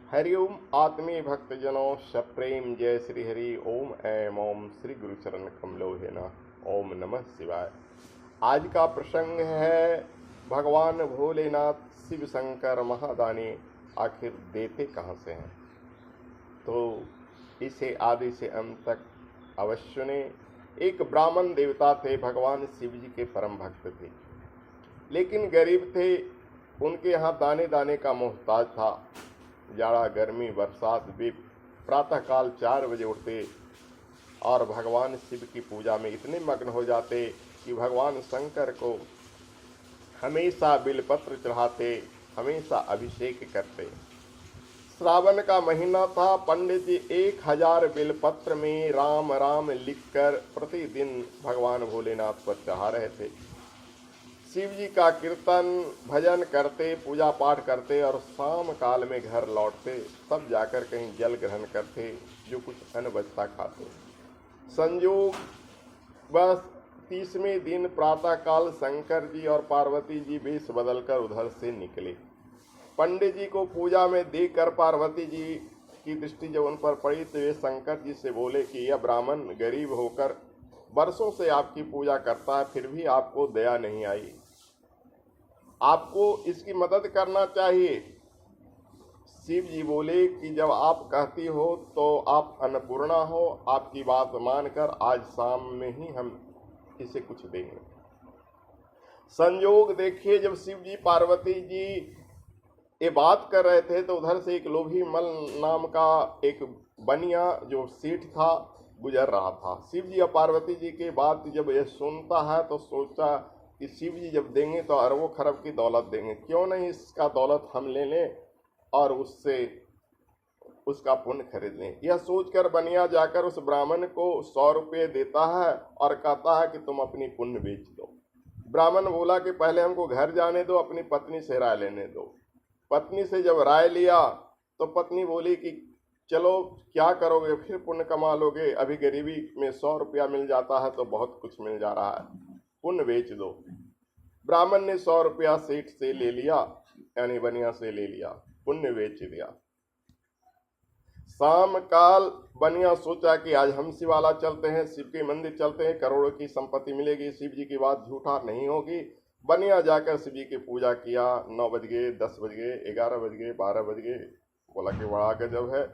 हरिओम आत्मीय भक्तजनों सप्रेम जय श्री हरि ओम ऐम ओम श्री गुरु चरण कमलो है न ओम नमः शिवाय। आज का प्रसंग है भगवान भोलेनाथ शिव शंकर महादानी आखिर देते कहाँ से हैं, तो इसे आदि से अंत तक अवश्य सुने। एक ब्राह्मण देवता थे, भगवान शिव जी के परम भक्त थे, लेकिन गरीब थे। उनके यहाँ दाने दाने का मोहताज था। जाड़ा गर्मी बरसात भी प्रातःकाल 4 बजे उठते और भगवान शिव की पूजा में इतने मग्न हो जाते कि भगवान शंकर को हमेशा बिलपत्र चढ़ाते, हमेशा अभिषेक करते। श्रावण का महीना था। पंडित जी 1000 बिलपत्र में राम राम लिखकर प्रतिदिन भगवान भोलेनाथ पर चढ़ा रहे थे। शिव जी का कीर्तन भजन करते, पूजा पाठ करते और शाम काल में घर लौटते, तब जाकर कहीं जल ग्रहण करते, जो कुछ अन्न बचता खाते। संयोग बस 30वें दिन प्रातःकाल शंकर जी और पार्वती जी वेश बदलकर उधर से निकले। पंडित जी को पूजा में देखकर पार्वती जी की दृष्टि जब उन पर पड़ी तो वे शंकर जी से बोले कि यह ब्राह्मण गरीब होकर वर्षों से आपकी पूजा करता है, फिर भी आपको दया नहीं आई। आपको इसकी मदद करना चाहिए। शिव जी बोले कि जब आप कहती हो तो आप अन्नपूर्णा हो, आपकी बात मानकर आज शाम में ही हम इसे कुछ देंगे। संयोग देखिए, जब शिव जी पार्वती जी ये बात कर रहे थे तो उधर से एक लोभी मल नाम का एक बनिया जो सेठ था गुजर रहा था। शिव जी और पार्वती जी की बात जब ये सुनता है तो सोचा कि शिव जी जब देंगे तो अरबों खरब की दौलत देंगे, क्यों नहीं इसका दौलत हम ले लें और उससे उसका पुण्य खरीद लें। यह सोचकर बनिया जाकर उस ब्राह्मण को 100 रुपये देता है और कहता है कि तुम अपनी पुण्य बेच दो। ब्राह्मण बोला कि पहले हमको घर जाने दो, अपनी पत्नी से राय लेने दो। पत्नी से जब राय लिया तो पत्नी बोली कि चलो क्या करोगे, फिर पुण्य कमा लोगे, अभी गरीबी में 100 रुपया मिल जाता है तो बहुत कुछ मिल जा रहा है, पुण्य बेच दो। ब्राह्मण ने 100 रुपया सेठ से ले लिया, यानी बनिया से ले लिया, पुण्य बेच दिया। शाम काल बनिया सोचा कि आज हम शिवाला चलते हैं, शिव के मंदिर चलते हैं, करोड़ों की संपत्ति मिलेगी, शिव जी की बात झूठा नहीं होगी। बनिया जाकर शिव जी की पूजा किया। 9 बज गए, 10 बज गए, 11 बज गए, 12 बज गए। बोला कि बड़ा गजब है,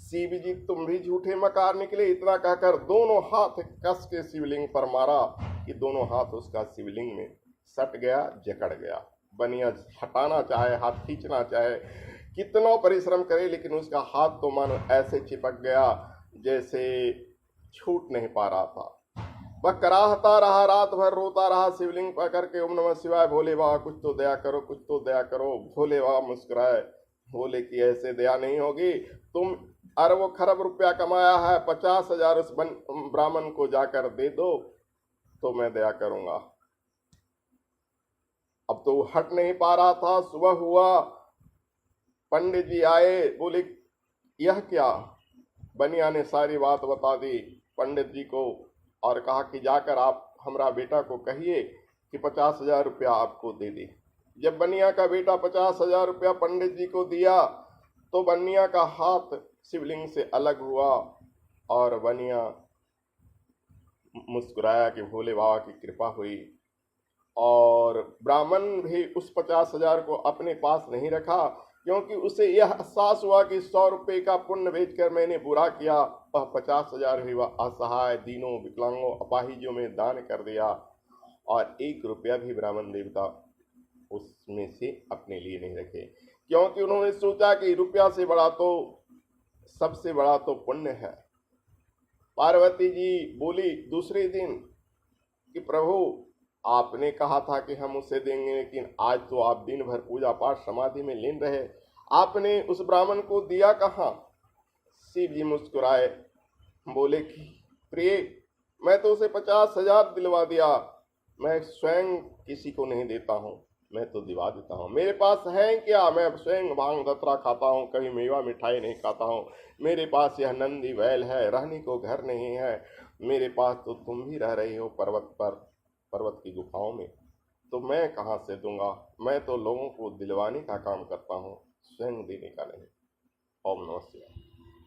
शिव जी तुम भी झूठे मकार निकले। इतना कहकर दोनों हाथ कस के शिवलिंग पर मारा कि दोनों हाथ उसका शिवलिंग में सट गया, जकड़ गया। बनिया हटाना चाहे, हाथ खींचना चाहे, कितना परिश्रम करे, लेकिन उसका हाथ तो मानो ऐसे चिपक गया जैसे छूट नहीं पा रहा था। वह कराहता रहा, रात भर रोता रहा, शिवलिंग पकड़ के ओम नमः शिवाय, भोले बाबा कुछ तो दया करो, कुछ तो दया करो। भोले बाबा मुस्कुराए, बोले कि ऐसे दया नहीं होगी, तुम अरबों खरब रुपया कमाया है, 50,000 उस ब्राह्मण को जाकर दे दो तो मैं दया करूंगा। अब तो हट नहीं पा रहा था। सुबह हुआ, पंडित जी आए, बोले यह क्या। बनिया ने सारी बात बता दी पंडित जी को और कहा कि जाकर आप हमारा बेटा को कहिए कि 50,000 रुपया आपको दे दे। जब बनिया का बेटा 50,000 रुपया पंडित जी को दिया तो बनिया का हाथ शिवलिंग से अलग हुआ और बनिया मुस्कुराया कि भोले बाबा की कृपा हुई। और ब्राह्मण भी उस 50,000 को अपने पास नहीं रखा, क्योंकि उसे यह एहसास हुआ कि 100 रुपये का पुण्य बेचकर मैंने बुरा किया। वह 50,000 भी वह असहाय, दीनों, विकलांगों, अपाहिजों में दान कर दिया और 1 रुपया भी ब्राह्मण देवता उसमें से अपने लिए नहीं रखे, क्योंकि उन्होंने सोचा कि रुपया से बड़ा तो सबसे बड़ा तो पुण्य है। पार्वती जी बोली दूसरे दिन कि प्रभु आपने कहा था कि हम उसे देंगे, लेकिन आज तो आप दिन भर पूजा पाठ समाधि में लीन रहे, आपने उस ब्राह्मण को दिया कहाँ। शिव जी मुस्कुराए, बोले कि प्रिय, मैं तो उसे 50,000 दिलवा दिया, मैं स्वयं किसी को नहीं देता हूँ, मैं तो दिवा देता हूँ। मेरे पास है क्या, मैं स्वयं भांग धतरा खाता हूँ, कभी मेवा मिठाई नहीं खाता हूँ। मेरे पास यह नंदी बैल है, रहने को घर नहीं है। मेरे पास तो तुम भी रह रही हो पर्वत पर, पर्वत की गुफाओं में, तो मैं कहाँ से दूंगा। मैं तो लोगों को दिलवाने का काम करता हूँ, स्वयं देने का नहीं। नमः शिवाय।